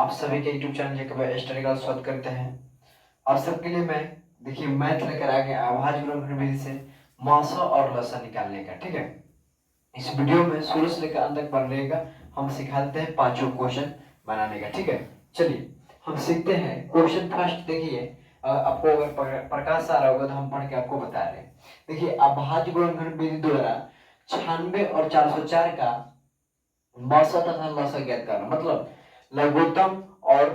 आप सभी के YouTube चैनल जेकब स्टडी का स्वागत करते हैं। आप सबके लिए मैं देखिए मैथ लेकर आ गया आवाज गुणनखंड विधि से मासा और लसा निकालने का। ठीक है, इस वीडियो में शुरू से लेकर अंत तक बन रहेगा। हम सिखाते हैं पांचों क्वेश्चन बनाने का। ठीक है, चलिए हम सीखते हैं। क्वेश्चन फर्स्ट देखिए, आपको अगर प्रकाश आ रहा होगा तो हम पढ़ के आपको बता रहे हैं। देखिए, अभाज्य गुणनखंड विधि द्वारा 96 और 404 का मासा तथा लसा ज्ञात करना, मतलब लघुत्तम और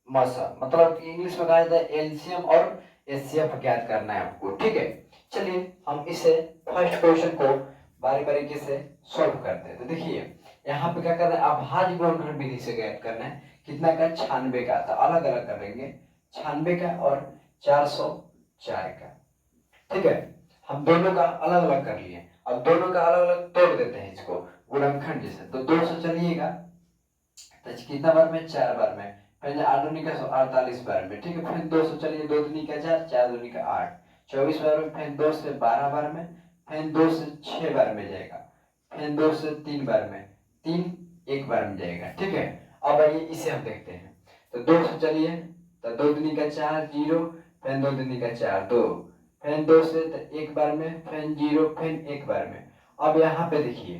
मासा, मतलब इंग्लिश में कहा जाता है एलसीएम और एचसीएफ ज्ञात करना है आपको। ठीक है, चलिए हम इसे फर्स्ट क्वेश्चन को बारी बारी से सॉल्व करते हैं। तो देखिए यहाँ पे क्या करना है, अभाज्य गुणनखंड विधि से ज्ञात करना है। कितना का? 96 का। तो अलग अलग करेंगे, 96 का और 404 का। ठीक है, हम दोनों का अलग अलग कर लिए। अब दोनों का अलग अलग तोड़ देते हैं इसको गुणनखंड जैसे। तो 200 चलिएगा तो कितना बार में? 4 बार में। पहले 8 दूनी का 48 बार में। ठीक है, फिर 200 चलिए, 2 दूनी का 4, 4 दूनी का 8, 24 बार में। फिर 2 से 12 बार में, फिर 2 से 6 बार में जाएगा, फिर 2 से 3 बार में, 3 1 बार में जाएगा। ठीक है, अब आइए इसे हम देखते हैं। तो 200 चलिए, तो 2 दूनी का 4 0, फिर 2 दूनी का 4 2, फिर 2 से 1 बार में, फिर 0, फिर 1 बार में। अब यहाँ पे देखिए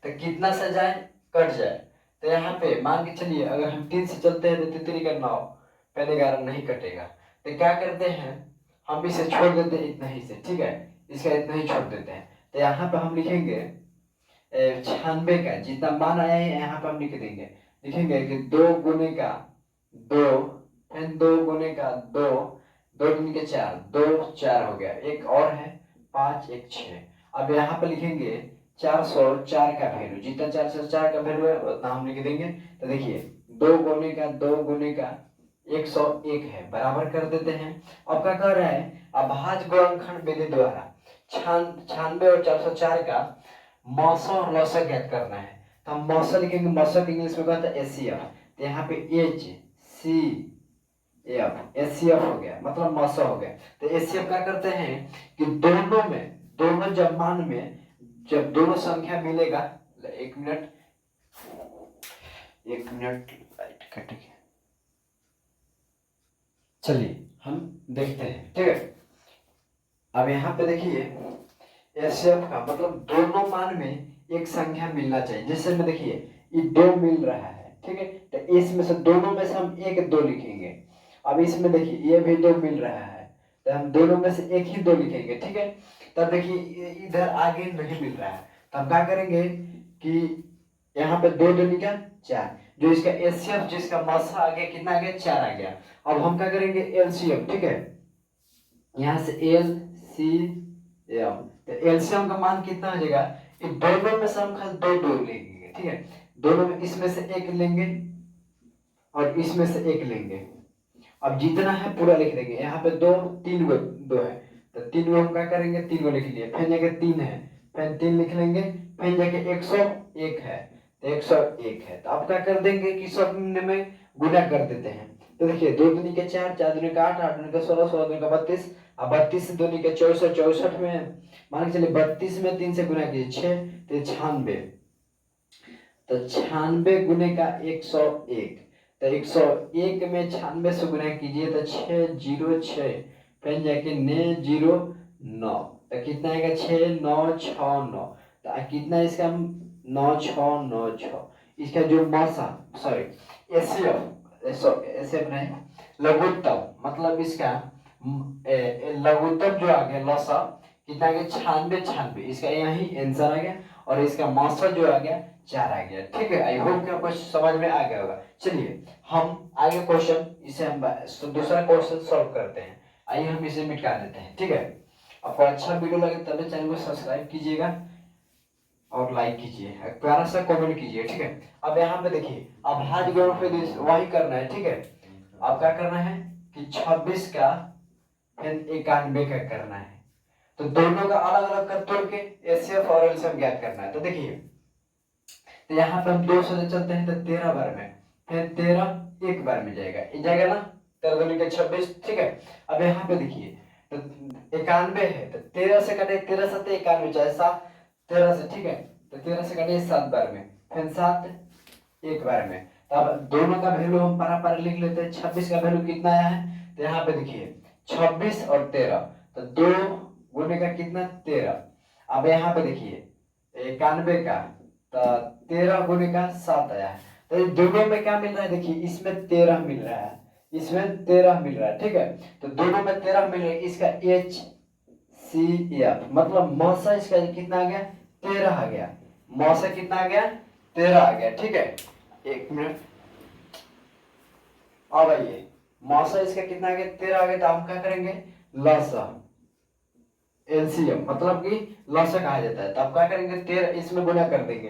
तो कितना से जाए? कट जाए। तो यहाँ पे मान के चलिए अगर हम 3 से चलते हैं तो 3 का 9, पहले 11 नहीं कटेगा। तो क्या करते हैं, हम इसे छोड़ देते हैं इतना ही से। ठीक है, इसका इतना ही छोड़ देते हैं। तो यहाँ पे हम लिखेंगे 96 का जितना मान आया है यहाँ पे हम लिख देंगे, लिखेंगे कि 2 गुने का 2, फिर 2 गुने का 2, 2 गुने के 4, 2 4 हो गया। एक और है 5 1 6। अब यहाँ पे लिखेंगे 404 का वैल्यू, जितना 404 का वैल्यू है उतना हम लिख देंगे। तो देखिए 2 गुने का 2 गुने का 101 है, बराबर कर देते हैं। अब क्या कर रहा है, अभाज्य गुणनखंड विधि द्वारा 96 और 404 का मासा और लसा ज्ञात करना है। तो हम मासा लिखेंगे, मासा इंग्लिश में कहता है एचसीएफ। तो यहाँ पे एच सी एफ, एचसीएफ हो गया, मतलब मासा हो गया। तो एचसीएफ क्या करते हैं कि दोनों जब मान में जब दोनों संख्या मिलेगा, एक मिनट लाइट कट गया। चलिए हम देखते हैं। ठीक है, अब यहाँ पे देखिए एचसीएफ का मतलब दोनों मान में एक संख्या मिलना चाहिए। जैसे में देखिए ये 2 मिल रहा है। ठीक है, तो इसमें से दोनों में से हम 1 2 लिखेंगे। अब इसमें देखिए ये भी 2 मिल रहा है, तो हम दोनों में से एक ही 2 लिखेंगे। ठीक है, तब देखिए इधर आगे नहीं मिल रहा है, तो हम क्या करेंगे कि यहाँ पे 2 दूनी का 4, जो इसका एचसीएफ जिसका मासा आ गया, कितना आ गया? 4 आ गया। अब हम क्या करेंगे एलसीएम। ठीक है, यहाँ से एलसीएम, तो एलसीएम का मान कितना हो जाएगा? इन दोनों में से हम खाली 2 2 लेंगे। ठीक है, दोनों में इसमें से 1 लेंगे और इसमें से 1 लेंगे। अब जितना है पूरा लिख देंगे। यहाँ पे 2 3 गो 2 है, तो 3 गो हम क्या करेंगे? 3 गो लिख लिए। फिर जाके 3 है, फिर 3 लिख लेंगे। फिर जाके 101 है, तो 101 है। तो अब क्या कर देंगे कि सब में गुना कर देते हैं। तो देखिए 2 दूनी के 4, 4 दूनी का 8, 8 दूनी का 16, 16 दूनी का 32, अब 32 से दूनी के 64, 64 में मान के चलिए 32 में 3 से गुना कीजिए 6, तो 96, तो 96 गुने का 101, तो 101 में 96 से गुना कीजिए तो 606, फिर जाके 909, तो कितना आएगा? 6969। तो कितना इसका? 9696। इसका जो मासा सॉरी एसएफ नहीं, लघुत्तम, मतलब इसका लघुत्तम जो आ गया लसा कितना आ गया? 96 96। इसका यही आंसर आ गया और इसका मासा जो आ गया 4 आ गया। ठीक है, आई होप कि आपको समझ में आ गया होगा। चलिए हम आगे क्वेश्चन इसे हम दूसरा क्वेश्चन सॉल्व करते हैं। आइए हम इसे मिटा देते हैं। ठीक है, आपको अच्छा वीडियो लगे तब चैनल को सब्सक्राइब कीजिएगा और लाइक कीजिए, प्यारा सा कमेंट कीजिए। ठीक है, अब यहाँ पे देखिए अभाज्य गुणनखंड वही करना है। ठीक है, अब क्या करना है कि 26 का फिर 91 का करना है। तो दोनों का अलग अलग कर तोड़ के एचसीएफ और एलसीएम ज्ञात करना है। तो देखिए तो यहाँ पे हम 2 से चलते हैं तो 13 बार में, फिर 13 1 बार में जाएगा, ये जाएगा ना 13 दूनी के 26। ठीक है, अब यहाँ पे देखिए तो 91 है, तो 13 से कटे 13 7 91 चाहे 7 13 से। ठीक है, तो 13 से कटे 7 बार में, फिर 7 1 बार में। तब दोनों का वैल्यू हम पारा लिख लेते हैं। 26 का वैल्यू कितना आया है, तो यहाँ पे देखिए 26 और 13, तो 2 गुने का कितना 13। अब यहाँ पे देखिए 91 का, तो 13 गुने का 7 आया है। तो ये दोनों में क्या मिल रहा है, देखिए इसमें 13 मिल रहा है, इसमें 13 मिल रहा है, ठीक है। तो दोनों में 13 मिल रहा है, इसका HCF मतलब मौसा इसका कितना आ गया 13 आ गया, मौसा कितना आ गया 13 आ गया, ठीक है। एक मिनट, अब आइए मौसा इसका कितना आ गया 13 आ गया, तो हम क्या करेंगे लसा एलसीएम मतलब कि लसा कहा जाता है। तो आप क्या करेंगे 13 इसमें गुना कर देंगे,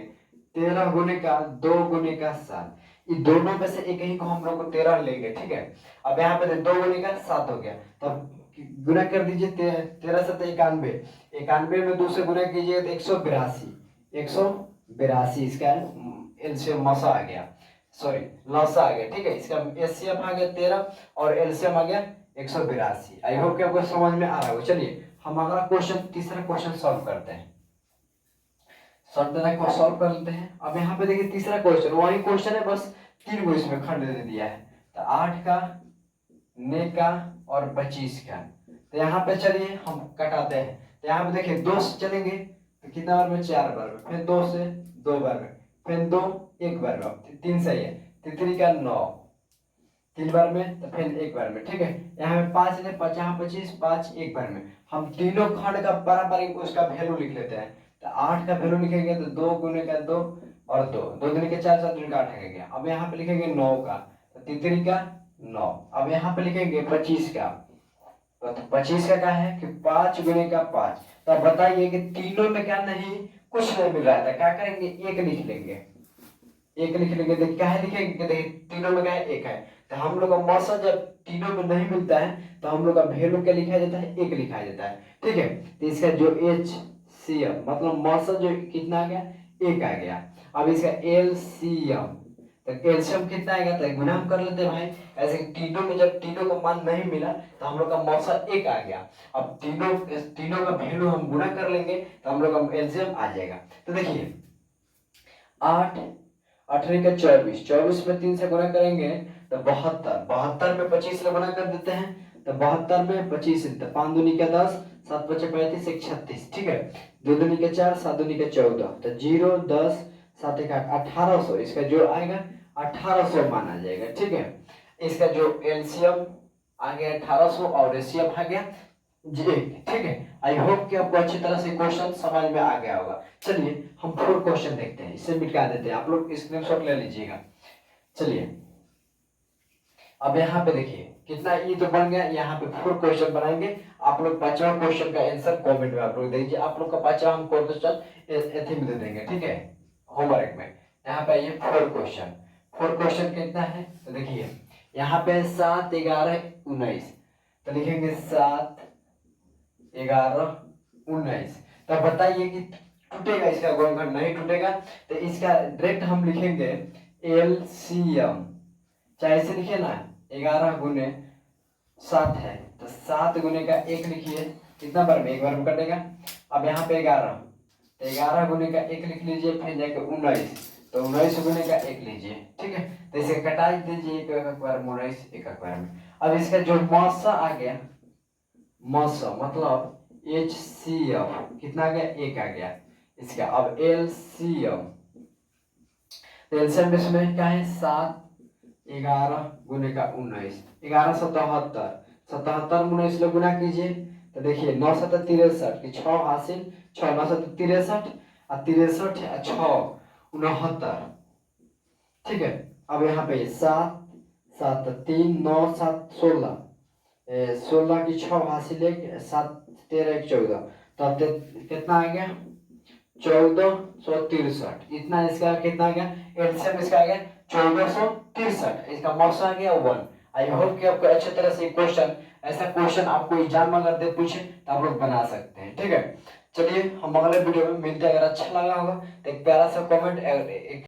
13 गुने का 2 गुने का 7, ये दोनों में से एक ही को हम लोग को 13 लेंगे, ठीक है। अब यहाँ पे 2 गुने का 7 हो गया, तब गुना कर दीजिए 13 से 91, 91 में 2 से गुना कीजिए तो 182, 182 इसका एलसीएम मसा आ गया, सॉरी लसा आ गया, ठीक है। इसका एचसीएफ आ गया 13 और एलसीएम आ गया 182। आई होप कि आपको समझ में आ रहा होगा। चलिए हम अगला क्वेश्चन, तीसरा क्वेश्चन सॉल्व करते हैं, सॉल्व कर लेते हैं। अब यहाँ पे देखिए तीसरा क्वेश्चन वही क्वेश्चन है, बस 3 गो इसमें खंड दे दिया है, तो 8 का, 9 का और 25 का। तो यहाँ पे चलिए हम कटाते हैं। तो यहाँ पे देखिए 2 से चलेंगे तो कितना बार में 4 बार में, फिर 2 से 2 बार में, फिर 2 1 बार में, 3 सही है, 3 का 9 3 बार में, तो फिर 1 बार में, ठीक है। यहाँ पे 5 ने 50 25 5 1 बार में। हम तीनों खंड का पारंपरिक उसका वैल्यू लिख लेते हैं। तो 8 का वैल्यू लिखेंगे तो 2 गुने का 2 और 2 2 दुनी के 4 4 दुनी का 8 आ गया। अब यहाँ पे लिखेंगे 9 का, तो 3 का 9। अब यहाँ पे लिखेंगे 25 का, तो 25 का क्या है कि 5 गुने का 5। तो अब बताइए कि तीनों में क्या नहीं कुछ नहीं मिल रहा था, क्या करेंगे 1 लिख लेंगे, 1 लिख लेंगे। देखिए क्या है लिखेंगे, देखिए तीनों में क्या है 1 है। तो हम लोग का मौसा जब तीनों में नहीं मिलता है तो हम लोग का वैल्यू क्या लिखा जाता है 1 लिखा जाता है, ठीक है। तो इसका जो HCF मतलब मौसा जो कितना आ गया 1 आ गया। अब इसका LCM, तो एलसीएम कितना आएगा, तो गुना हम कर लेते हैं भाई। ऐसे तीनों में जब तीनों का मान नहीं मिला तो हम लोग का मौसा 1 आ गया। अब तीनों का वैल्यू हम गुना कर लेंगे तो हम लोग का एलसीएम आ जाएगा। तो देखिए 8 18 का 24, 24 में 3 से गुना करेंगे तो 72, 72 में 25 से गुना कर देते हैं, तो 72 में 25 तो 5 दूनी का 10, 7 5 35 1 36, ठीक है। 2 दूनी का 4, 7 दूनी का 14, तो 0 10 7 1 1800, इसका जो आएगा 1800 माना जाएगा, ठीक है। इसका जो एलसीएम आ गया 1800 और एचसीएफ आ गया जी, ठीक है। आई होप कि आपको अच्छी तरह से क्वेश्चन समझ में आ गया होगा। चलिए हम 4 क्वेश्चन देखते हैं, इसे मिटा देते हैं, आप लोग स्क्रीनशॉट ले लीजिएगा। चलिए अब यहाँ पे देखिए कितना ये तो बन गया, यहाँ पे 4 क्वेश्चन बनाएंगे। आप लोग 5वां क्वेश्चन का आंसर कमेंट में आप लोग दीजिए। आप लोग का 5वां हम क्वेश्चन एथी में दे देंगे, ठीक है, होमवर्क में। यहाँ पे ये 4 क्वेश्चन, 4 क्वेश्चन कितना है, तो देखिए यहाँ पे 7 11 19, तो लिखेंगे 7 11 19। तब बताइए कि टूटेगा इसका गुणनखंड, नहीं टूटेगा। तो इसका डायरेक्ट हम लिखेंगे एलसीएम, चाहे इसे लिखिए ना 11 गुने 7 है, तो 7 गुने का 1 लिखिए, कितना बार में 1 बार में कटेगा। अब यहाँ पे 11, तो 11 गुने का 1 लिख लीजिए, फिर जाके 19, तो 19 गुने का 1 लीजिए, ठीक है। तो इसे कटा दीजिए 1 बार में 19 1 बार में। अब इसका जो मौसा आ गया, मौसा मतलब HCF कितना आ गया 1 आ गया इसका। अब LCM, तो एलसीएम इसमें क्या है 7 11 गुने का 19, 11 77, 77 19 से गुना कीजिए, तो देखिए 9 7 63 की 6 हासिल 6 9 7 63 और 63 6 69, ठीक है। अब यहाँ पे 7 7 3 9 7 16, 16 की 6 हासिल 1 7 13 1 14, तो अब कितना आ गया 1463, इतना इसका कितना आ गया एलसीएम इसका आ गया 1463, इसका मौसा आ गया 1। आई होप कि आपको अच्छे तरह से क्वेश्चन, ऐसा क्वेश्चन आपको एग्जाम में अगर दे पूछे तो आप लोग बना सकते हैं, ठीक है। चलिए हम अगले वीडियो में मिलते हैं। अगर अच्छा लगा होगा तो एक प्यारा सा कमेंट, एक